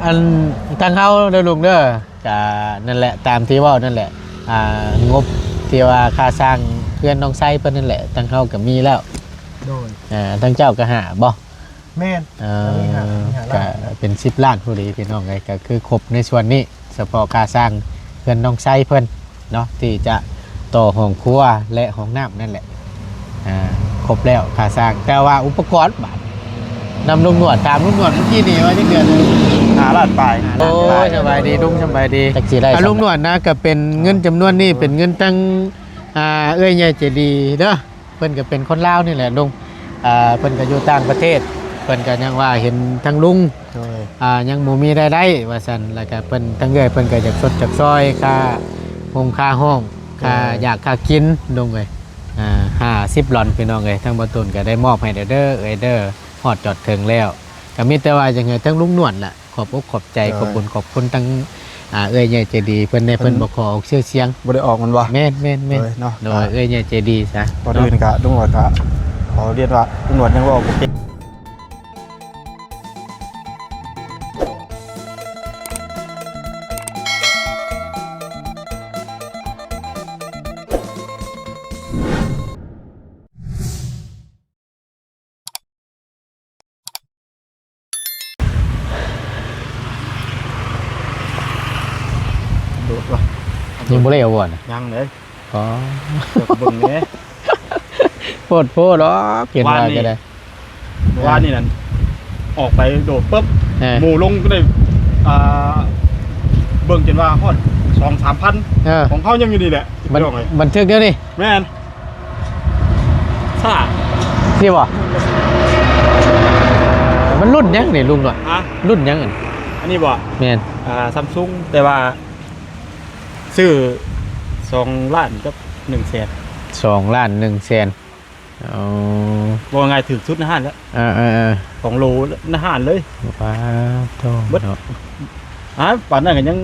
อันทางเฮาเด้อลุงเด้อก็นั่นแหละตามที่เว้านั่นแหละงบที่ว่าค่าสร้างเพื่อนน้องไส้เพิ่นนั่นแหละทางเฮาก็มีแล้วโดยทางเจ้าก็หาบ่แม่นก็เป็น10ล้านผู้ดีพี่น้องไงก็คือครบในส่วนนี้เฉพาะค่าสร้างเพื่อนน้องไส้เพิ่นเนาะที่จะต่อห้องครัวและห้องน้ำนั่นแหละครบแล้วค่าสร้างแต่ว่าอุปกรณ์บาทนำลุงหนวดตามลุงหนวดเมื่อกี้นี่ว่าจะเดือน5 ล้านปลายโอ้ยสบายดีลุงสบายดีลุงหนวดนะก็เป็นเงินจำนวนนี้เป็นเงินตั้งเอ้ยใหญ่เจดีเด้อเพิ่นก็เป็นคนลาวนี่แหละลุงเพิ่นก็อยู่ต่างประเทศเพิ่นก็ยังว่าเห็นทั้งลุงยังบ่มีรายได้ว่าซั่นแล้วก็เพิ่นทั้งเอ้ยเพิ่นก็อยากสดจากซอยค่าค่าห้องค่าอยากค่ากินลุงเอ้ย50 หลอนพี่น้องเอ้ยทั้งบ่ตุนก็ได้มอบให้เด้อเอ้ยเด้อฮอดจอดถึงแล้วก็มีแต่ว่าจังไงทั้งลุงหนวดล่ะขอบอกขอบใจขอบบุญขอบคุณทั้งเอ้ยใหญ่ใจดีเพิ่นในเพิ่นบ่ขอออกชื่อเสียงบ่ได้ออกมันบ่แม่นเนาะโดยเอ้ยใหญ่ใจดีซะบ่อื่นก็ลุงหนวดก็ขอเรียนว่าลุงหนวดยังบ่ออกเก่งยังบ่ได้เอาบ่น่ะยังเลย อ๋อเบิ่งแหน่โพดดอกเปลี่ยนว่าก็ได้ว่านี่นั่นออกไปโดดปึ๊บหมู่ลงก็ได้เบิ่งจนว่าฮอด 2-3,000ของเขายังอยู่นี่แหละบันทึกเดี๋ยวนี้แม่นซ่านี่บ่มันรุ่นยังนี่ลุงหน่อยรุ่นยังอันนี้บ่แม่นSamsung แต่ว่าซื้อ2 ล้านกับ100,000 2 ล้าน 100,000บ่ง่ายถึงสุดในห้างแล้วของโลในห้างเลยว้าโตเนาะป่านนั้นก็ยัง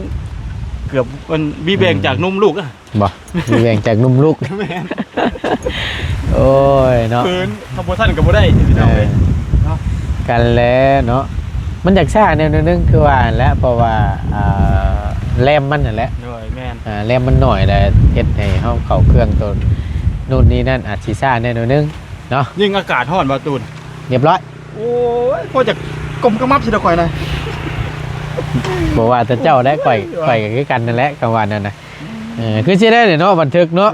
เกือบมันบีแบ่งจากนมลูกอ่ะบ่บีแบ่งจากนมลูกแม่นโอ้ยเนาะคืนทำบ่ทันก็บ่ได้พี่น้องเอ้ยเนาะกันแล้วเนาะมันอยากซ่าแนวนึงคือว่าแล้วเพราะว่าแรมมันนั่นแหละแม่นแรมมันหน่อยแล้วเฮ็ดให้เฮาเข้าเครื่องตัวนู่นนี่นั่นอาจสิซ่าแนวนึงเนาะยิ่งอากาศร้อนบ่ตูนเรียบร้อยโอ้ยพอจะกลมกระมับสิตะข่อยหน่อยบอกว่าแต่เจ้าได้ก่อยคือกันนั่นแหละกลางวันนั่นน่ะคือสิได้เนาะบันทึกเนาะ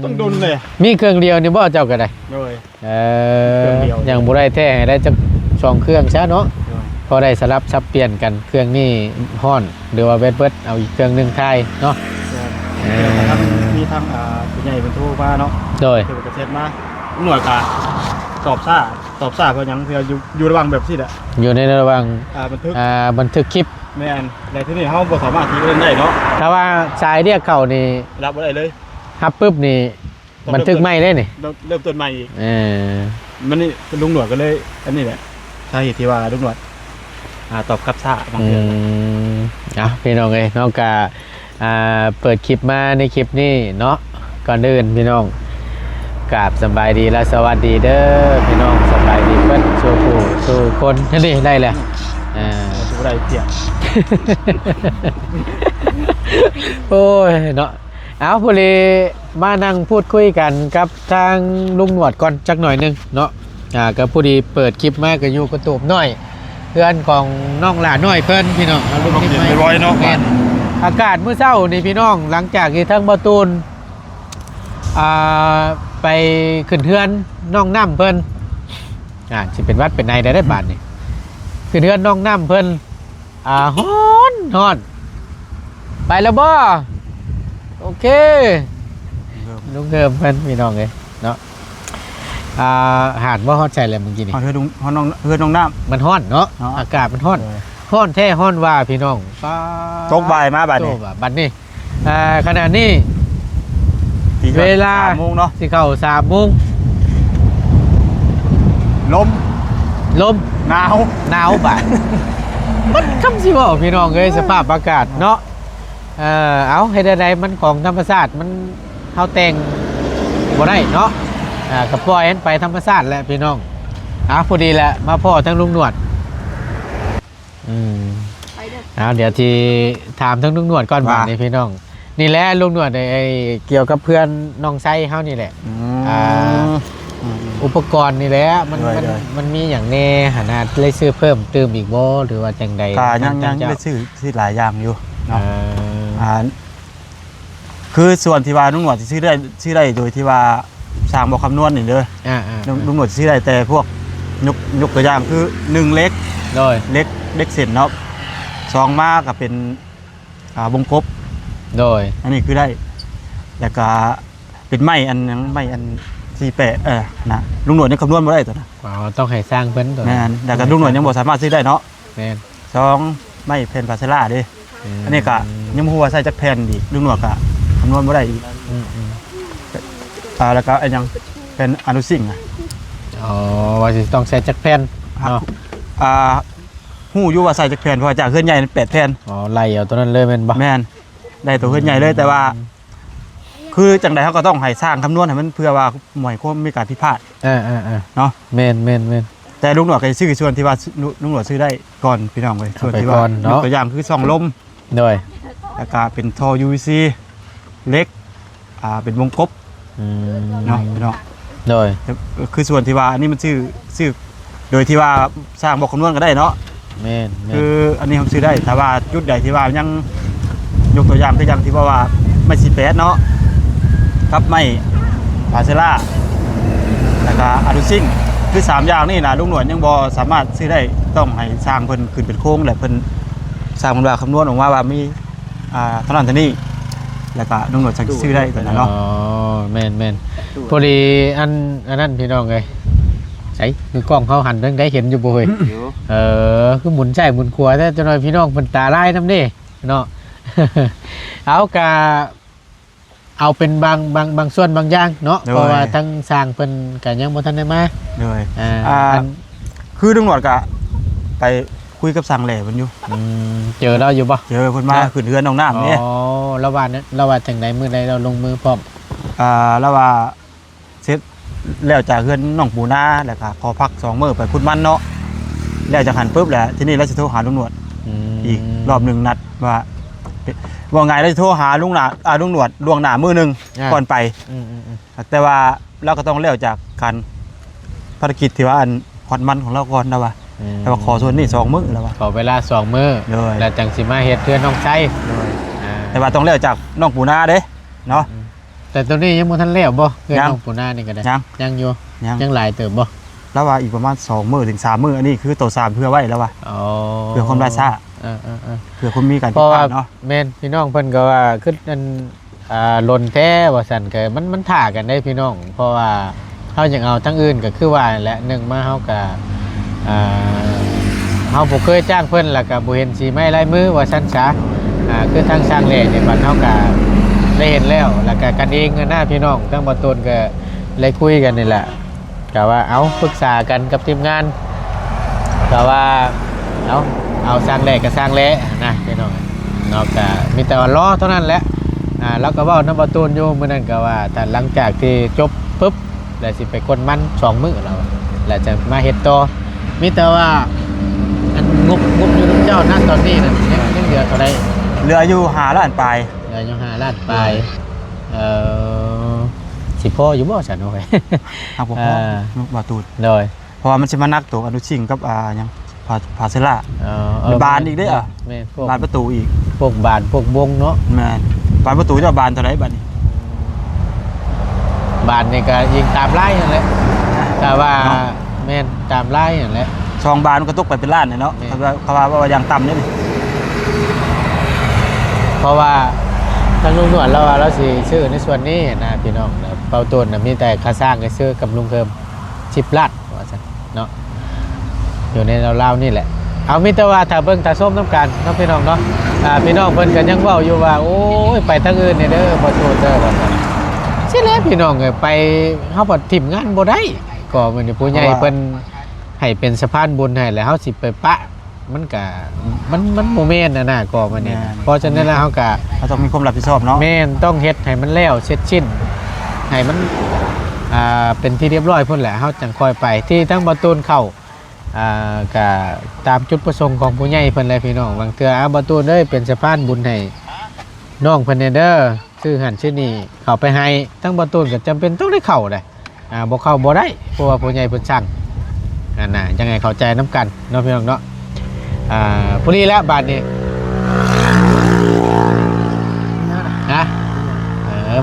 ต้องดุนเลยมีเครื่องเดียวนี่บ่เจ้าก็ได้ยังบ่ได้แท้ให้ได้จัก2 เครื่องซะเนาะพอได้สลับซับเปลี่ยนกันเครื่องนี้ฮ้อนหรือว่าเบิดเอาอีกเครื่องนึงทายเนาะมีทางผู้ใหญ่เป็นโทรมาเนาะโดยถือกระเซ็ตมาหน่วยการตอบซ่าเพราะยังเพื่ออยู่ระหว่างแบบสิแหละอยู่ในระหว่างบันทึกคลิปแม่นในที่นี่เฮาบ่สามารถที่จะเล่นได้เนาะถ้าว่าสายเรียกเข้านี่รับบ่ได้เลยฮับปึ๊บนี่บันทึกใหม่ได้นี่เริ่มต้นใหม่อีกมันนี่ลุงหนวดก็เลยอันนี้แหละสาเหตุที่ว่าลุงหนวดตอบกับซ่าบางเรื่องพี่น้องเอ้ยนอกจากเปิดคลิปมาในคลิปนี้เนาะก่อนอื่นพี่น้องกราบสบายดีและสวัสดีเด้อพี่น้องสบายดีเพิ่นสู่คนนี่ได้แหละสู่ได้เพียงโอ้ยเนาะเอาพอดีมานั่งพูดคุยกันกับทางลุงหนวดก่อนจักหน่อยนึงเนาะก็พอดีเปิดคลิปมาก็อยู่กระตูบน้อยเพื่อนของน้องหลานน้อยเพิ่นพี่น้องเอาลูกคลิปไปร้อยเนาะอากาศมื้อเช้านี่พี่น้องหลังจากที่ทั้งบ่ตูนไปขึ้นเทือนน้องน้ำเพิ่นสิเป็นวัดเป็นในได้บาทนี่ขึ้นเทือนน้องน้ำเพิ่นฮ้อนไปแล้วบ่โอเคลุงเดิมเพิ่นพี่น้องเลยเนาะหาดว่าฮ้อนใจอะไรเมื่อกี้นี่เฮือนน้องน้ำมันฮ้อนเนาะอากาศมันฮ้อนแท้ฮ้อนว่าพี่น้องตกบ่ายมาบัดนี้ขณะนี้เวลา 3 โมงเนาะสิเข้า3 โมงลมหนาวบ่ายมันคำสิบ่พี่น้องเอ้ยสภาพอากาศเนาะเอาให้ใดๆมันของธรรมชาติมันเฮาแต่งบ่ได้เนาะก็ปล่อยให้ไปธรรมชาติแหละพี่น้องพอดีแหละมาพ่อทั้งลุงหนวด เอาเดี๋ยวที่ถามทั้งลุงหนวดก่อนบ่านี่พี่น้องนี่แหละลุงหนวดไอ้เกี่ยวกับเพื่อนน้องไส้เฮานี่แหละอุปกรณ์นี่แหละมันมีอย่างแน่หานาเลยซื้อเพิ่มเติมอีกบ่หรือว่าจังใดก็ยังได้ซื้อหลายอย่างอยู่เนาะคือส่วนที่ว่าลุงหนวดที่ซื้อได้โดยที่ว่าสร้างบ่คำนวณนี่เด้อลุงหนวดซื้อได้แต่พวกยกตัวอย่างคือ1เล็กโดยเล็กเส้นเนาะ2มาก็เป็นวงกบโดยอันนี้คือได้แล้วก็เป็นไม้อัน48นะลุงหนวดยังคำนวณบ่ได้ตัวนะต้องให้สร้างเพิ่นตัวแม่นแล้วก็ลุงหนวดยังบ่สามารถซื้อได้เนาะแม่น2ไม้แผ่นพาเซล่าเด้อันนี้ก็ยังบ่ฮู้ว่าใส่จักแผ่นอีกลุงหนวดก็คำนวณบ่ได้อีกแล้วก็อันยังเป็นอนุสิงห์ว่าสิต้องใส่จักแผ่นเนาะฮู้อยู่ว่าใส่จักแผ่นเพราะว่าจากเฮือนใหญ่8แผ่นไล่เอาตัวนั้นเลยแม่นบ่แม่นได้ตัวเฮือนใหญ่เลยแต่ว่าคือจังใดเขาก็ต้องให้สร้างคำนวณให้มันเพื่อว่าหมายความมีการผิดพลาดเนาะแม่นแต่ลุงหนวดก็ซื้อส่วนที่ว่าลุงหนวดซื้อได้ก่อนพี่น้องเลยส่วนที่ว่าตัวอย่างคือ2ลมโดยแล้วก็เป็นท่อ UVC เล็กเป็นวงกบเนาะพี่น้องโดยคือส่วนที่ว่าอันนี้มันซื้อโดยที่ว่าสร้างบอกคำนวณก็ได้เนาะแม่นคืออันนี้ผมซื้อได้แต่ว่าจุดใดที่ว่ายังยกตัวอย่างคืออย่างที่ว่าไม่48เนาะกับไม่พาเซล่าแล้วก็อะดูซิงคือ3อย่างนี่นะลุงหนวดยังบ่สามารถซื้อได้ต้องให้สร้างเพิ่นขึ้นเป็นโค้งและเพิ่นสร้างมันว่าคำนวณออกมาว่ามีเท่านั้นเท่านี้แล้วก็ลุงหนวดซื้อได้ตัวนั้นเนาะแม่นพอดีอันนั้นพี่น้องเอ้ยใช่คือกล้องเขาหันเรื่องได้เห็นอยู่บ่เฮ้ยคือหมุนใช่หมุนขวาแต่จะหน่อยพี่น้องเพิ่นตาลายนำเด้เนาะเอาเป็นบางส่วนบางอย่างเนาะเพราะว่าทั้งสร้างเพิ่นก็ยังบ่ทันได้มาเลยคือลุงหนวดก็ไปคุยกับสั่งแหล่เพิ่นอยู่เจอเราอยู่บ่เจอเพิ่นมาขึ้นเรือนน้องน้ำนี่ระหว่างนั้นระหว่างจังไดมื้อใดเราลงมือพร้อมแล้วว่าเสร็จแล้วจากเรือนน้องปูนาแล้วก็ขอพัก2มื้อไปพุดมันเนาะแล้วจากหันปุ๊บแหละทีนี้เราสิโทรหาลุงหนวดอีกรอบนึงนัดว่าไงเราจะโทรหาลุงหนวดล่วงหน้ามื้อนึงก่อนไปแต่ว่าเราก็ต้องเลี้ยวจากการภารกิจที่ว่าอันฮอดมันของเราก่อนนะว่าแต่ว่าขอส่วนนี้2มื้อแล้วว่าขอเวลา2มื้อแล้วจังสิมาเฮ็ดเพื่อนน้องไส้แต่ว่าต้องเลี้ยวจากน้องปูนาเด้เนาะแต่ตัวนี้ยังบ่ทันแล้วบ่เพื่อนน้องปูนานี่ก็ได้ยังอยู่ยังหลายเติบบ่แล้วว่าอีกประมาณ2มื้อถึง3มื้ออันนี้คือตัว3เพื่อไว้แล้วว่าเพื่อคนไร้ซ่าเพื่อคนมีการผิดพลาดเนาะแม่นพี่น้องเพิ่นก็ว่าคืออันหล่นแท้ว่าซั่นก็มันถ่ากันได้พี่น้องเพราะว่าเฮาอยากเอาทั้งอื่นก็คือว่าแหละ1มาเฮาก็เฮาบ่เคยจ้างเพิ่นแล้วก็บ่เห็นสีไม้ลายมือว่าซั่นซะคือทางสร้างแหล่นี่บัดเฮาก็ได้เห็นแล้วก็กันเองนะพี่น้องทั้งบ่ต้นก็เลยคุยกันนี่แหละก็ว่าเอาปรึกษากันกับทีมงานก็ว่าเอาสร้างแหล่ก็สร้างแหล่นะพี่น้องเนาะก็มีแต่ว่ารอเท่านั้นแหละแล้วก็เว้านำบ่ต้นอยู่มื้อนั้นก็ว่าถ้าหลังจากที่จบปุ๊บแล้วสิไปกดมัน2มื้อแล้วจะมาเฮ็ดต่อมีแต่ว่าอันงบอยู่น้ำเจ้านั่นตอนนี้นะยังเหลือเท่าไรเหลืออยู่5 ล้านปลายเหลืออยู่5 ล้านปลายสิพ่ออยู่บ่ฉันโอเคครับผมบ่ตูดเลยเพราะว่ามันสิมานักตัวอนุชิงกับยังพาเซล่าบานอีกได้บานประตูอีกพวกบานพวกวงเนาะแม่นบานประตูจะบานเท่าไรบานนี้บานนี่ก็ยิงตามไล่นั่นแหละแต่ว่าแม่นตามไล่นั่นแหละช่องบานก็ตกไปเป็นล้านเนาะเขาว่าอย่างต่ำนี่เพราะว่าทางลุงหนวดเราสิซื้อในส่วนนี้นะพี่น้องเป่าต้นมีแต่ค่าสร้างก็ซื้อกับลุงเพิ่ม10 ล้านว่าซั่นเนาะอยู่ในเรานี่แหละเอามีแต่ว่าถ้าเบิ่งถ้าส้มน้ำกันเนาะพี่น้องเนาะพี่น้องเพิ่นก็ยังเว้าอยู่ว่าโอ้ยไปทางอื่นนี่เด้อบ่โทษเด้อว่าซั่นสิแล้วพี่น้องเอ้ยไปเฮาบ่ทิ่มงานบ่ได้ก็มื้อนี้ผู้ใหญ่เพิ่นให้เป็นสะพานบุญให้แล้วเฮาสิไปปะมันก็มันโมเมนต์นะก็มันเนี่ยเพราะฉะนั้นแล้วเฮาก็ต้องมีความรับผิดชอบเนาะแม่นต้องเฮ็ดให้มันแล้วเสร็จสิ้นให้มันเป็นที่เรียบร้อยพุ่นแหละเฮาจังค่อยไปที่ทั้งบ่ตูนเข้า ก็ตามจุดประสงค์ของผู้ใหญ่เพิ่นเลยพี่น้องบางเทื่อบ่ตูนเอ้ยเป็นสะพานบุญให้น้องเพิ่นเด้อซื้อหันซื้อนี่เข้าไปให้ทั้งบ่ตูนก็จำเป็นต้องได้เข้าได้บ่เข้าบ่ได้เพราะว่าผู้ใหญ่เพิ่นสั่งนั่นน่ะจังไงเข้าใจนํกันเนาะพี่น้องเนาะผู้นี้แล้วบาดนี้ฮะ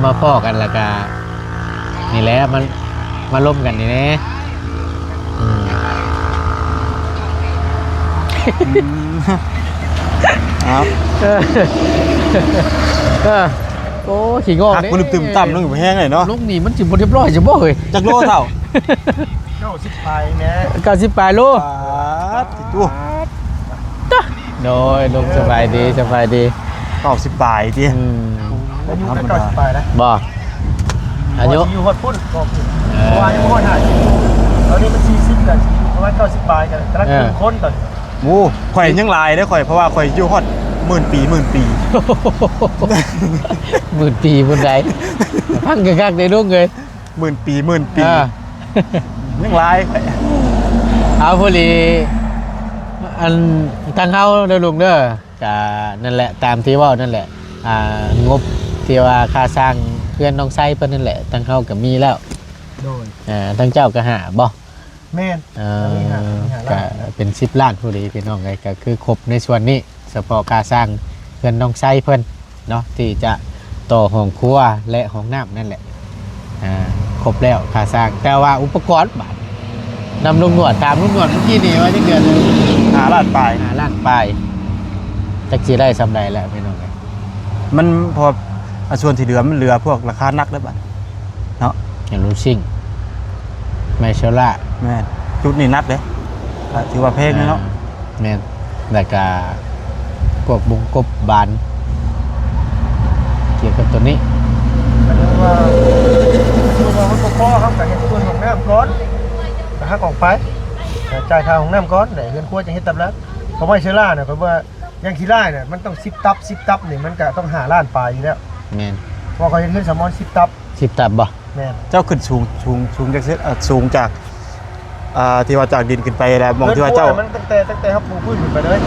มาพ้อกันแล้วก็นี่แหละมันมาร่วมกันนี่แหละครับโอ้ขี้งอก หักมันตึมต่ำลงอยู่แห้งเลยเนาะลูกนี่มันจิบ่เรียบร้อยจะบ่เฮ้ย จักโลเท่า90ปลายแน่ 90ปลายโล ติดตัว โดยลูกสบายดีสบายดี 90ปลายติ อายุก็90ปลายนะ บ่อายุ อยู่ฮอดพุ่นก็คือเพราะว่ายังบ่ฮอด50ตอนนี้มัน40กันประมาณ90ปลายกันกำลังครึ่งคนตอน โอ้ข่อยยังหลายเด้อข่อยเพราะว่าข่อยอยู่ฮอดหมื่นปี หมื่นปีบนใดพังกักๆในลูกเลย หมื่นปียังหลาย เอาพอดีอันทางเฮาเด้อลุงเด้อก็นั่นแหละตามที่เว้านั่นแหละงบที่ว่าค่าสร้างเพื่อนน้องไส้เพิ่นนั่นแหละทางเฮาก็มีแล้ว โดย ทางเจ้าก็หาบ่ แม่น ก็เป็น10 ล้านพอดีพี่น้องไงก็คือครบในส่วนนี้เฉพาะค่าสร้างเพื่อนน้องไส้เพิ่นเนาะที่จะต่อห้องครัวและห้องน้ำนั่นแหละครบแล้วค่าสร้างแต่ว่าอุปกรณ์บาทนำลุงหนวดตามลุงหนวดเมื่อกี้นี่ว่าจะเดือนเลย 5ล้านปลาย 5 ล้านปลายจักสิได้สำไรแล้วพี่น้องไง มันพอส่วนที่เหลือมันเหลือพวกราคานักแล้วบัดเนาะ อย่างลูซิ่งไมเชล่า แม่นจุดนี้นักเด้ถือว่าแพงเนาะ แม่นแล้วก็พวกบุงกบบานเกี่ยวกับตัวนี้ อันนี้ว่ามันก็พอครับแต่เฮ็ดส่วนของน้ำก่อนแต่หักออกไปจ่ายค่าของน้ำก่อนได้เงินครัวจะเฮ็ดตับแล้วเพราะว่าเชล่าเนี่ยเพราะว่ายังขี้ไล่เนี่ยมันต้อง10 ตับนี่มันก็ต้อง5 ล้านปลายอยู่แล้ว แม่น เพราะเขาเฮ็ดเงินสมอน10 ตับ 10 ตับบ่ แม่น เจ้าขึ้นสูงจากสูงจากที่ว่าจากดินขึ้นไปแล้วมองที่ว่าเจ้า มันตั้งแต่ครับปูพื้นขึ้นไปเลย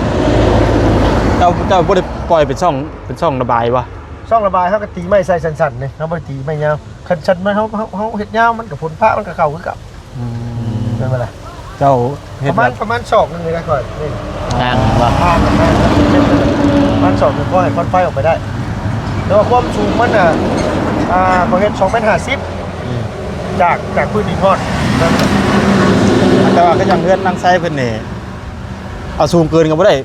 เจ้าบ่ได้ปล่อยเป็นช่องระบายวะ ช่องระบายเขาก็ตีไม้ใส่สั่นๆนี่เขาบ่ได้ตีไม้ยาวคันชันมันเขาเฮ็ดยาวมันก็ผลพระมันก็เข้าคือกับเป็นบ่ล่ะ เจ้าเฮ็ ป ด ระมาณ แบบ ประมาณศอกนึงเลยนะก่อนนี่ ทางบ่ ทางมันประมาณศอกนึงก็ให้ควันไฟออกไปได้แต่ว่าความสูงมันน่ะเขาเฮ็ด2.50 เมตรจากพื้นดินฮอด แต่ว่าก็ยังเฮือนนั่งไซเพิ่นนี่เอาสูงเกินก็บ่ได้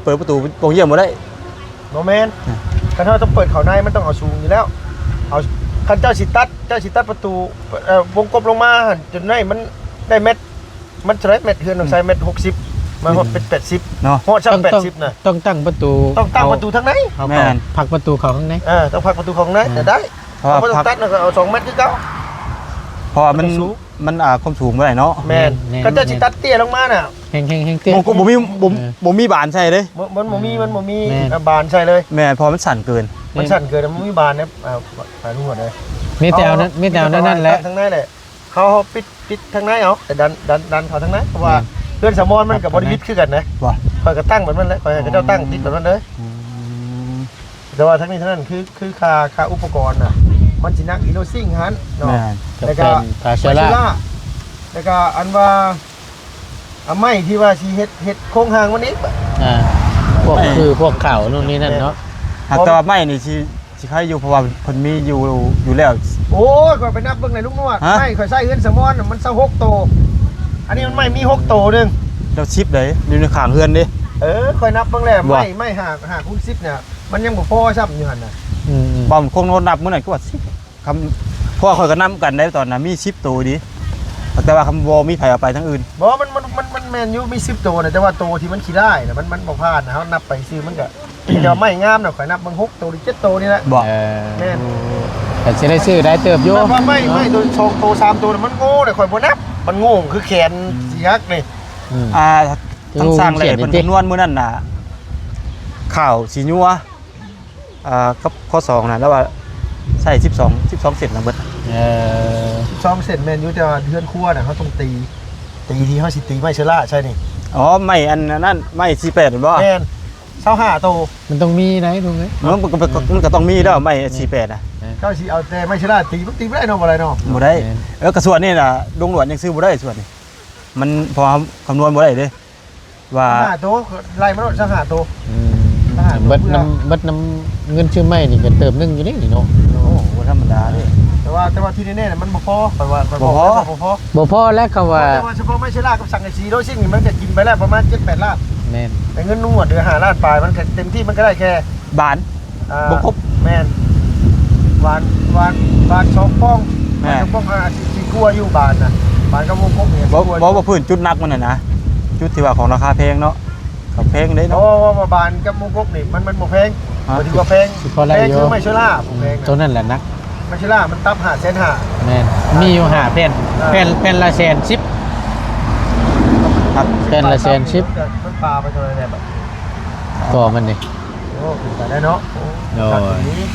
เปิดประตูโปงเยี่ยมบ่ได้ บ่แม่นคันเฮาต้องเปิดเข้าในมันต้องเอาสูงอยู่แล้วเอาคันเจ้าสิตัดประตูวงกลมลงมาหั่นจนได้มันได้เม็ดมันจะได้เม็ดเฮือนต้องใช้เม็ด60มาฮอดเป็น80 เนาะ ฮอดซ้ํ80น่ะ ต้องตั้งประตู ต้องตั้งประตูทางไหน เอา แม่น ผลักประตูเขาข้างใน ต้องพักประตูของไหนแต่ได้ เพราะว่า บ่ต้องตัดนะก็เอา2 เมตรคือเก่า เพราะว่ามัน สูง มันความสูงบ่ได้เนาะ แม่นคันเจ้าสิตัดเตี้ยลงมาน่ะ แห้งๆเตี้ย บ่มีบานใส่เด้ มันบ่มี แม่น บานใช่เลย แม่พอมันสั่นเกิน มันสั่นเกินมันมีบานเนี่ยรู้หมดเลย มีแต่เอานั้นมีแต่เอานั่นแหละ ทางในแหละเขาปิดทางในเอาแต่ดันเขาทางในเพราะว่าเพื่อนสมอนมันกับบริวิตคือกันนะ ว่า คอยก็ตั้งแบบนั้นแหละคอยก็เจ้าตั้งติดแบบนั้นเลยแต่ว่าทั้งนี้ทั้งนั้นคือค่าอุปกรณ์น่ะมันสินักอีโนซิ่งฮันเนาะ แม่น จะ แล้ว เป็ ก็ นพาเชล่า แล้วก็อันว่าไม้ที่ว่าสิเฮ็ดโครงหางวันนี้ พวกคือพวกเข่านู่นนี่นั่นเนาะ หากแต่ว่าไม่นี่สิใครอยู่เพราะว่าเพิ่นมีอยู่แล้ว โอ้ยข่อยไปนับเบิ่งในลูกนวด ฮะ ไม่ข่อยใส่เฮือนสมอนน่ะมัน26โตอันนี้มันไม่มี6โตนึง แล้วชิปเลยอยู่ในข้างเฮือนดิ ข่อยนับเบิ่งแล้ว ว่า ไม่หาคูณ10เนี่ยมันยังบ่พอซ้ำอยู่หั่นน่ะ บ่คงโนนับมื้อนั้นก็ว่า10คำเพราะว่าข่อยก็นํกันได้ตอนนั้นมี10ตัวดิแต่ว่าคำบ่มีไผเอาไปทั้งอื่น บ่มันแม่นอยู่มี10โตน่ะแต่ว่าโตที่มันขี้ได้น่ะมันบ่พลาดนะเฮานับไปซื้อมันก็แต่ว่าไม่งามน่ะข่อยนับเบิ่ง6โตหรือ7โตนี่แหละ บ่ แม่น แต่จะได้ซื้อได้เติบโย มันว่าไม่ตัว2โต3โตน่ะมันโง่แต่ข่อยบ่นับมันโง่คือแขนสิฮักนี่ ทั้งสร้างเลยเพิ่นคำนวณมื้อนั้นน่ะข้าวสีนัวกับข้อ2น่ะแล้วว่าใส่12เซนนะเบิด 2เซนแม่นอยู่แต่ว่าเฮือนครัวน่ะเฮาต้องตี ตีที่เขาสิตีไม่เชล่าใช่นี่ อ๋อไม่อันนั้นไม่48หรือบ่ แมน25โต มันต้องมีไหนดูไง มันก็ต้องมีแล้วไม่48อ่ะ เขาสิเอาแต่ไม่เชล่าตีมันตีไม่ได้เนาะอะไรเนาะ บ่ได้กระส่วนนี่น่ะดงหลวดยังซื้อบ่ได้ส่วนนี่มันพอคำนวณบ่ได้เด้ว่า 25โตไล่มาโลด25โต เบิดน้ำเงินชื่อไม่นี่ก็เติมนึงอยู่นี่เนาะ โอ้บ่ธรรมดาเด้ แต่ว่าที่แน่ๆน่ะมันบ่พอไปว่าบ่พอ บ่พอแล้วก็ว่า แต่ว่าเฉพาะไม่เชล่ากับสังกะสีโดยสิ่งนี่มันก็กินไปแล้วประมาณ7-8ล้าน แม่น แต่เงินนุ่งหมดเดือน5ล้านปลายมันก็เต็มที่มันก็ได้แค่ บาน บ่ครบ แม่นวาน2ป้อง แม่ 2ป้องสิกลัวอยู่บานน่ะบานก็วงกบนี่ บ่พื้นจุดนักมันน่ะนะจุดที่ว่าของราคาแพงเนาะก็แพงเด้ โอ้ เนาะ ว่าบานกับวงกบนี่มันบ่แพง ฮะ บ่ถือว่าแพง สิพอได้ แพง อยู่ คือไม่เชล่าบ่แพง ตัวนั้นแหละนัก ไม่เชล่ามันตับ5,500,000 แม่นมีอยู่5แผ่นแผ่นละ110 ครับ แผ่นละ110 มันปลาไปเท่าไหร่เนี่ยแบบ ก็มันนี่ โอ้ถึงแต่ได้เนาะ โอ้ย จากนี้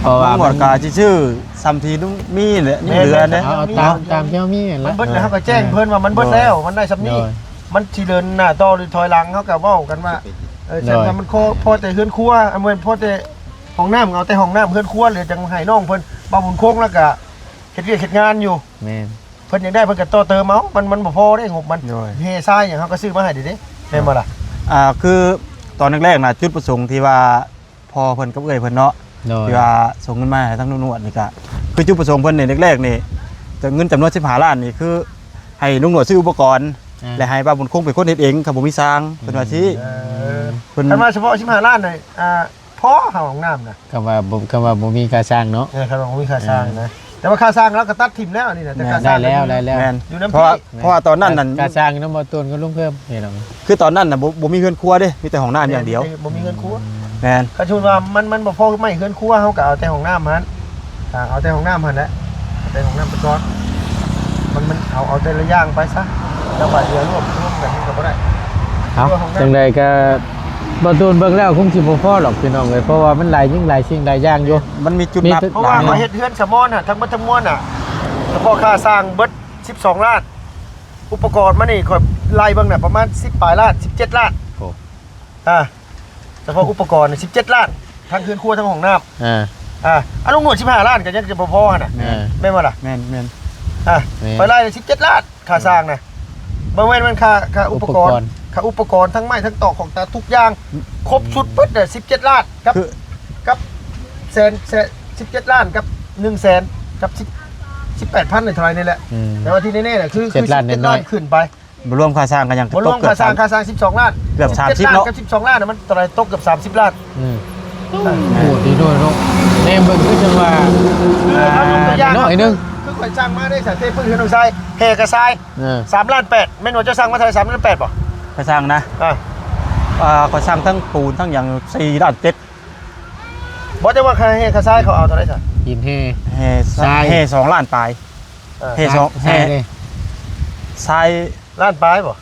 เพราะว่า หม มั ด น กาชื่อซัมทีนุ่มมีแหละนี่เหลือเด้ เอาตามเจ้ามีนั่น มั ละ นเบิดแล้วเขาก็แจ้งเพิ่นว่ามันเบิดแล้วมันได้สำนี้ โดย มันสิเดินหน้าต่อหรือถอยหลังเขาก็เว้ากันว่าฉันว่ามันพอแต่เฮือนครัวเหมือนพอแต่ห้องน้ำเอาแต่ห้องน้ำเฮือนครัวเหลือจังให้น้องเพิ่นบ่บุญโค้งแล้วก็เฮ็ดเวียกเฮ็ดงานอยู่ แม่น เพิ่นอยากได้เพิ่นก็ต่อเติมเอามันบ่พอได้งบมัน โดย เฮซ่ายอย่างเขาก็ซื้อมาให้ดิแม่นบ่ล่ะ คือตอนแรกๆน่ะจุดประสงค์ที่ว่าพอเพิ่นกับเอ้ยเพิ่นเนาะ โดย ที่ว่าส่งเงินมาให้ทั้งนุ่นวดนี่ก็คือจุดประสงค์เพิ่นนี่แรกๆนี่จะเงินจำนวน15ล้านนี่คือให้นุ่นวดซื้ออุปกรณ์และให้ป้าบุญคงเป็นคนเฮ็ดเองครับบ่มีสร้างเพิ่นว่าสิ เพิ่น คันว่าเฉพาะ15ล้านน่ะพอเฮาห้องน้ำน่ะ คำว่าบ่มีค่าสร้างเนาะ คันว่าบ่มีค่าสร้างนะแต่ว่าค่าสร้างแล้วก็ตัดทิ่มแล้วนี่น่ะแต่ค่าส ได้ ร้าง แล้วได้แล้ว แม่น อยู่น้ำ เพราะว่า พี่ เพราะว่าตอนนั้นน่ะ ค่าสร้างน้ำบ่ต้นก็ลงเพิ่มนี่เนาะ คือตอนนั้นน่ะบ่มีเงินครัวเด้มีแต่ห้องน้ำอย่างเดียว บ่มีเงินครัว แม่น ก็ชูว่ามันบ่พอไม่เฮือนครัวเฮาก็เอาแต่ห้องน้ำมันเอาแต่ห้องน้ำมันแหละเอาแต่ห้องน้ำไปก่อนมันเอาแต่ละอย่างไปซะแล้วบัดเดียวรวมกันนี่ก็บ่ได้ เอาจังใดก็บ่ตูนเบิ่งแล้วคงสิบ่พอหรอกพี่น้องเอ้ยเพราะว่ามันหลายยิ่งหลายสิ่งหลายอย่างอยู่ มันมีจุดนับ มี เพราะว่าเขาเฮ็ดเฮือนสมอนน่ะทั้งหมดทั้งมวลน่ะเฉพาะค่าสร้างเบิด12ล้านอุปกรณ์มานี่ค่อยไล่เบิ่งน่ะประมาณ10ปลายล้าน17ล้าน โอ้ เฉพาะอุปกรณ์นี่17ล้านทั้งเฮือนครัวทั้งห้องน้ำ อ่า ลุงหนวด15ล้านก็ยังจะบ่พอน่ะ อ่า แม่นบ่ล่ะ แม่น แม่น ไปไล่17ล้านค่าสร้างนะบ่แม่นมันค่าอุปกรณ์ค่าอุปกรณ์ทั้งไม้ทั้งตอกของตาทุกอย่างครบชุดปึ๊ดน่ะ17ล้านกับ คือ กับแสน17ล้านกับ1แสนกับ18,000นี่เท่าไหร่นี่แหละ อืม แต่ว่าที่แน่ๆน่ะคือ 7ล้าน 17 น้ ล้า อน ย ขึ้นไป บ่รวมค่าสร้างกันยัง บ่รวมค่าสร้าง12ล้าน เกือบ 17 30 ล้าน เนาะ กับ12ล้านน่ะมันเท่าไหร่ตกเกือบ30ล้าน อืมโอ้ดีด้วยเนาะแน่เบิ่งคือจังว่า ถ้าลงตัวอย่าง น้อยนึง คือข่อยสร้างมาได้สายเทพื้นเฮือนทรายแห่กระทราย 3ล้าน8แม่นว่าจะสร้างมาเท่าไหร่3ล้าน8บ่ ค่าสร้างนะ ก็สร้างทั้งปูนทั้งอย่าง4ล้าน7 บ่จะว่าค่าแห่กระทรายเขาเอาเท่าไหร่ซะ หินแห่ แห่ ทราย แห่2ล้านปลายแห่สอง ใช่ แห่ เลย ทราย ล้านปลายบ่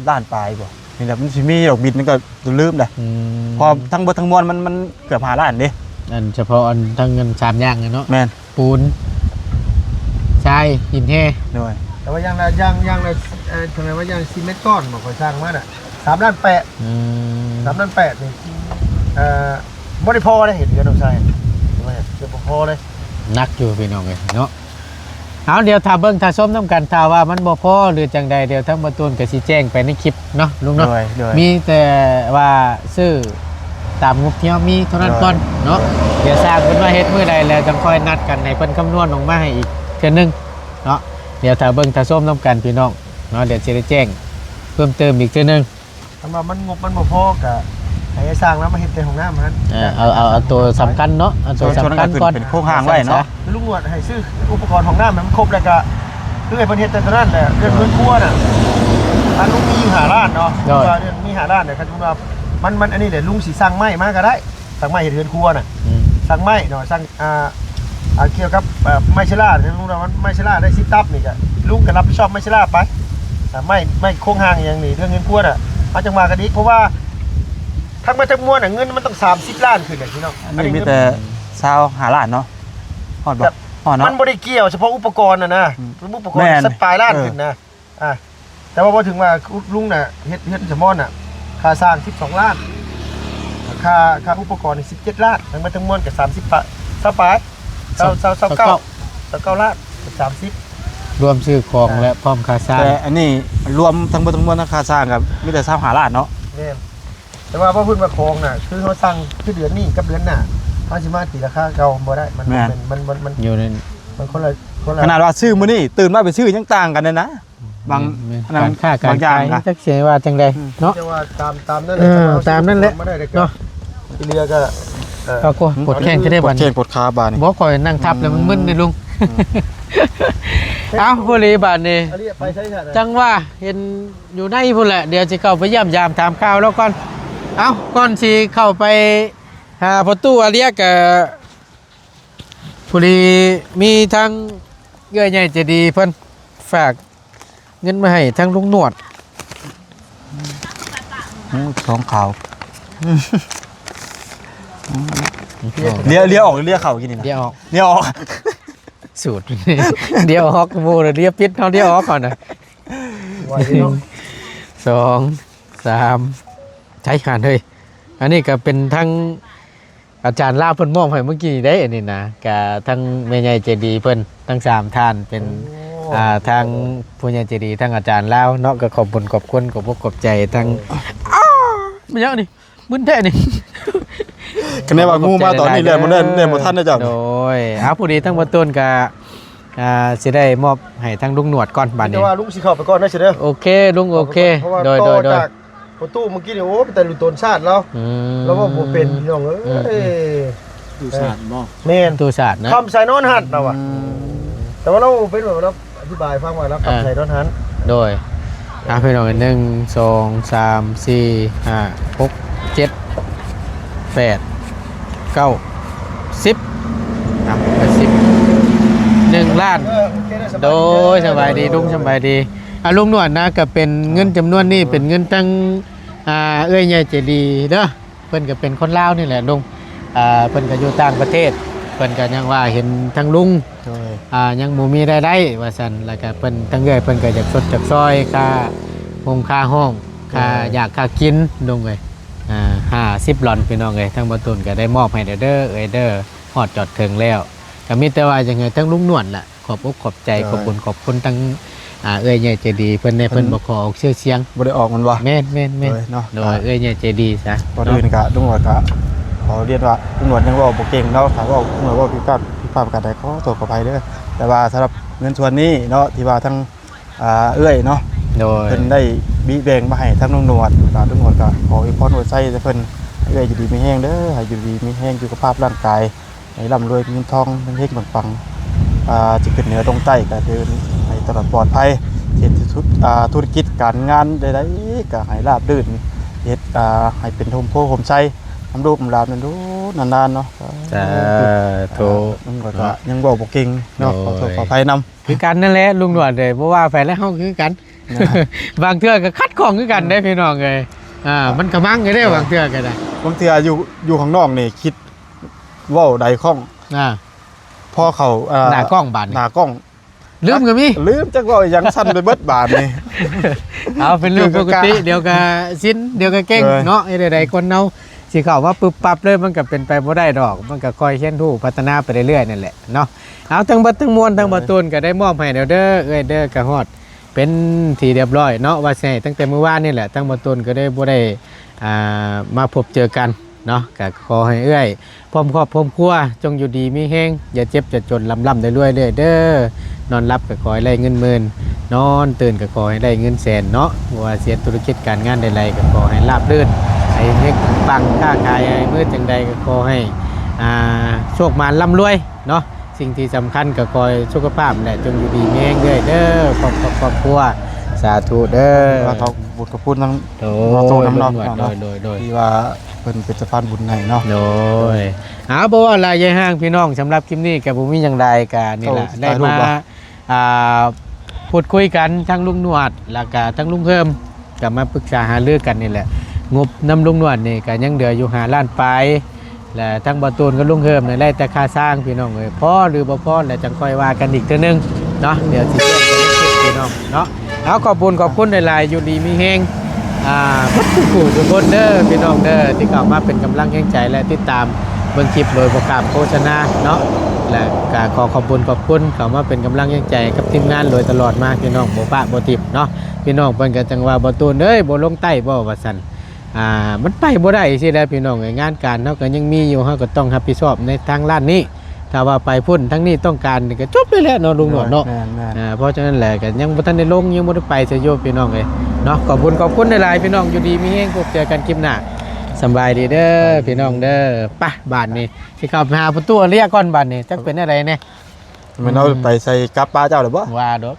ล้านปลายบ่นี่แหละมันสิมีดอกบิดมันก็ลืมได้ อืม พอทั้งเบิดทั้งมวลมันเกือบ5ล้านเด้ อันเฉพาะอันทั้งเงิน3อย่างเนาะ แม่น ปูนทรายหินแห่ ด้วย แต่ว่าอย่างละทำไมว่าอย่างซีเมนต์ก้อนบ่ข่อยสร้างมาน่ะ3ล้าน8 อืม 3ล้าน8นี่บ่ได้พอได้เห็นเฮือนทรายใช่มั้ยเกือบบ่พอเลย นักอยู่พี่น้องเอ้ยเนาะเอาเดี๋ยวถ้าเบิ่งถ้าส้มน้ำกันถ้าว่ามันบ่พอหรือจังใดเดี๋ยวทั้งบ่ตูนก็สิแจ้งไปในคลิปเนาะลุงเนาะ ด้วย มีแต่ว่าซื้อตามงบที่เรามีเท่านั้นก่อนเนาะเดี๋ยวสร้างเพิ่นว่าเฮ็ดมื้อใดแล้วจังค่อยนัดกันให้เพิ่นคำนวณออกมาให้อีกเทื่อนึงเนาะเดี๋ยวถ้าเบิ่งถ้าส้มน้ำกันพี่น้องเนาะเดี๋ยวสิได้แจ้งเพิ่มเติมอีกเทื่อนึง ถ้าว่ามันงบมันบ่พอก็ให้สร้างแล้วมาเฮ็ดแต่ห้องน้ำมัน เอาตัวสำคัญเนาะเอาตัวสำคัญก่อน เป็นโครงห่างไว้เนาะ ลุงหนวดให้ซื้ออุปกรณ์ห้องน้ำมันครบแล้วก็คือให้เพิ่นเฮ็ดแต่ตัวนั้นแหละเรื่องเพิ่นครัวน่ะอันลุงมีอยู่5ล้านเนาะว่าเรื่องมี5ล้านเนี่ยคันว่ามันอันนี้แหละลุงสิสั่งไม้มาก็ได้สั่งไม้เฮ็ดเรือนครัวน่ะ อืม สั่งไม้เนาะสั่งเกี่ยวกับไม้ชลาเนี่ยลุงว่ามันไม้ชลาได้10ตับนี่ก็ลุงก็รับผิดชอบไม้ชลาไปไม้โครงห่างอย่างนี้เรื่องเงินครัวน่ะเอาจังว่ากันอีกเพราะว่าทั้งหมดทั้งมวลน่ะเงินมันต้อง30ล้านขึ้นน่ะพี่น้อง อันนี้มีแต่25ล้านเนาะฮอดบ่ฮอด มั เนาะ นบ่ได้เกี่ยวเฉพาะอุปกรณ์น่ะนะอุปกรณ์สักปลายล้านขึ้นนะ แต่ว่าพอถึงว่าลุงน่ะเฮ็ดสมอนน่ะค่าสร้าง12ล้านค่าอุปกรณ์17ล้านทั้งหมดทั้งมวลก็30บาท20บาท29ล้าน30รวมซื้อของและพร้อมค่าสร้างแต่อันนี้รวมทั้งหมดทั้งมวลทั้งค่าสร้างกับมีแต่25ล้านเนาะแม่นแต่ว่าพอพูดว่าของน่ะคือเขาสั่งคือเดือนนี้กับเดือนหน้าเขาสิมาตีราคาเก่าบ่ได้มันอยู่ในมันคนละขนาดว่าซื้อมื้อนี้ตื่นมาไปซื้อยังต่างกันเลยนะบางการค่าการขายจักเสียว่าจังไดเนาะว่าตามนั่นตามนั่นแหละเนาะที่เรือก็ก็ปวดแข้งจะได้บัด ปวดแข้งปวดขาบาดนี่บ่ค่อยนั่งทับแล้วมันมึนเลยลุงเอ้าผู้ลีบาดนี่จังว่าเห็นอยู่ในพุ่นแหละเดี๋ยวสิเข้าไปเยี่ยมยามถามข่าวแล้วก่อนเอ้าก่อนสิเข้าไปหาประตูอาเรียกผู้ลีมีทั้งเอื้อใหญ่ใจดีเพิ่นฝากเงินมาให้ทั้งลุงหนวดท้องขาวเลี้ยวออกเลี้ยวเข่ากินนี่นะเลี้ยวออกสูตรเลี้ยวออกโมเลี้ยวปิดเขาเลี้ยวออกก่อนนะ2 3ใช้หันเลยอันนี้ก็เป็นทั้งอาจารย์ลาเพิ่นมอบให้เมื่อกี้ได้อันนี้นะกับทั้งแม่ใหญ่ใจดีเพิ่นทั้ง3ท่านเป็นทางผู้ใหญ่ใจดีทั้งอาจารย์ลาวเนาะก็ขอบคุณขอบใจทั้งไม่เยอะนี่มึนแท้นี่คะแนนว่างูมาตอนนี้เรียนบ่ทันนะจ๊ะโดยผู้ดีทั้งบ่ต้นก็สิได้มอบให้ทั้งลุงหนวดก่อนบัดนี้แต่ว่าลุงสิเข้าไปก่อนนะสิเด้อโอเคลุงโอเคโดยประตูเมื่อกี้นี่โอ้เป็นแต่ลุตนชาติแล้วว่าบ่เป็นพี่น้องตู้ชาติบ่แม่นตู้ชาตินะคำใส่นอนหันเราอ่ะแต่ว่าเราเป็นแบบเราอธิบายฟังว่าเราคำใส่นอนหันโดยพี่น้อง1 2 3 4 5 6 7 8 9 10 1 ล้านโดยสบายดีลุงสบายดีลุงหนวดนะก็เป็นเงินจำนวนนี้เป็นเงินตั้งเอ้ยใหญ่ใจดีเด้อเพิ่นก็เป็นคนลาวนี่แหละลุงเพิ่นก็อยู่ต่างประเทศเพิ่นก็ยังว่าเห็นทั้งลุงยังบ่มีรายได้ว่าซั่นแล้วก็เพิ่นทั้งเอ้ยเพิ่นก็อยากสดจากซอยค่าค่าห้องค่าอยากค่ากินลุงเอ้ย50 หลอนพี่น้องเอ้ยทั้งบ่ตุนก็ได้มอบให้เด้อเอ้ยเด้อฮอดจอดถึงแล้วก็มีแต่ว่าจังไงทั้งลุงหนวดล่ะขอบอกขอบใจขอบคุณทั้งเอ้ยใหญ่ใจดีเพิ่นเพิ่นบ่ขอออกชื่อเสียงบ่ได้ออกมันว่าแม่นเนาะโดยเอ้ยใหญ่ใจดีซะก่อนอื่นก็ลุงหนวดก็ขอเรียนว่าลุงหนวดยังเว้าบ่เก่งเนาะถ้าเว้าลุงหนวดเว้าผิดพลาดประการใดขอโทษขออภัยเด้อแต่ว่าสำหรับเงินส่วนนี้เนาะที่ว่าทั้งเอ้ยเนาะโดยเพิ่นได้บิแบ่งมาให้ทั้งลุงหนวดลุงหนวดก็ขออวยพรอวยไส้เพิ่นเอ้ยอยู่ดีมีแห้งเด้อให้อยู่ดีมีแห้งสุขภาพร่างกายให้ร่ำรวยเงินทองเฮงๆปังๆจะขึ้นเหนือตรงใต้ก็เดินให้ตลอดปลอดภัยเฮ็ดธุรกิจการงานใดๆก็ให้ราบรื่นเฮ็ดให้เป็นโฮมโพโฮมไซทำรูปลาบนั่นดูนานๆเนาะจ้าโถมันก็ยังบอกบ่เก่งเนาะขอโทษขออภัยนำคือกันนั่นแหละลุงหนวดเลยเพราะว่าแฟนและเฮาคือกันบางเทื่อก็คัดของคือกันได้พี่น้องเอ้ยมันก็มั่งได้บางเทื่อก็ได้บางเทื่ออยู่ข้างนอกนี่คิดเว้าใดข้องพอเขาหน้ากล้องบาดหน้ากล้องลืมก็มีลืมจักว่ายังสั่นไปเบิดบาดนี่เอาเป็นเรื่องปกติเดี๋ยวก็สิ้นเดี๋ยวก็เก่งเนาะไอ้ใดๆคนเนาสิเข้าว่าปึ๊บปั๊บเลยมันก็เป็นไปบ่ได้ดอกมันก็ค่อยเรียนรู้พัฒนาไปเรื่อยๆนั่นแหละเนาะเอาทั้งเบิดทั้งมวลทั้งบ่ตูนก็ได้มอบให้เด้อเอ้ยเด้อก็ฮอดเป็นที่เรียบร้อยเนาะว่าสิให้ตั้งแต่มื้อวานนี่แหละทั้งบ่ตูนก็ได้บ่ได้มาพบเจอกันเนาะก็ขอให้เอ้ยพร้อมครอบพร้อมครัวจงอยู่ดีมีแฮงอย่าเจ็บอย่าจนล่ำได้รวยเด้อนอนรับก็ขอให้ได้เงินหมื่นนอนตื่นก็ขอให้ได้เงินแสนเนาะว่าเสียธุรกิจการงานใดๆก็ขอให้ราบรื่นให้เฮ็ดปังค้าขายให้มืดจังใดก็ขอให้โชคมาร่ำรวยเนาะสิ่งที่สำคัญก็ขอให้สุขภาพแหละจงอยู่ดีมีแฮงเด้อครอบครัวสาธุเด้อว่าทอกบุญกับพุ่นทั้งโตน้ำนองโดยที่ว่าเป็นสะพานบุญให้เนาะโดยบ่ว่าหลายยายห้างพี่น้องสำหรับคลิปนี้ก็บ่มีหยังใดก็นี่แหละได้มาพูดคุยกันทั้งลุงหนวดแล้วก็ทั้งลุงเพิ่มก็มาปรึกษาหารือกันนี่แหละงบนำลุงหนวดนี่ก็ยังเหลืออยู่5 ล้านปลายและทั้งบ่ตูนกับลุงเพิ่มนี่ได้แต่ค่าสร้างพี่น้องเอ้ยพอหรือบ่พอแล้วจังค่อยว่ากันอีกเทื่อนึงเนาะเดี๋ยวสิแจ้งกันในคลิปพี่น้องเนาะ เอาขอบคุณหลายๆอยู่ดีมีแฮงทุกคนเด้อพี่น้องเด้อที่เข้ามาเป็นกำลังแรงใจและติดตามเบิ่งคลิปโดยประกาศโฆษณาเนาะและก็ขอบคุณเข้ามาเป็นกำลังแรงใจกับทีมงานโดยตลอดมาพี่น้องบ่ปะบ่ติบเนาะพี่น้องเพิ่นก็จังว่าบ่ตูนเอ้ยบ่ลงใต้บ่ว่าซั่นมันไปบ่ได้สิได้พี่น้องงานการเฮาก็ยังมีอยู่เฮาก็ต้องรับผิดชอบในทางด้านนี้ถ้าว่าไปพุ่นทั้งนี้ต้องการนี่ก็จบเลยแหละเนาะลุงหนวดเนาะ แม่น เพราะฉะนั้นแหละก็ยังบ่ทันได้ลงยังบ่ได้ไปเสียโยพี่น้องเอ้ยเนาะขอบคุณหลายๆพี่น้องอยู่ดีมีแฮงพบเจอกันคลิปหน้าสำบายดีเด้อพี่น้องเด้อไปบ้านนี้สิเข้าไปหาประตูเรียกก่อนบ้านนี้จักเป็นอะไรแน่ มันเอาไปใส่กับปลาเจ้าหรือบ่ ว่าดอก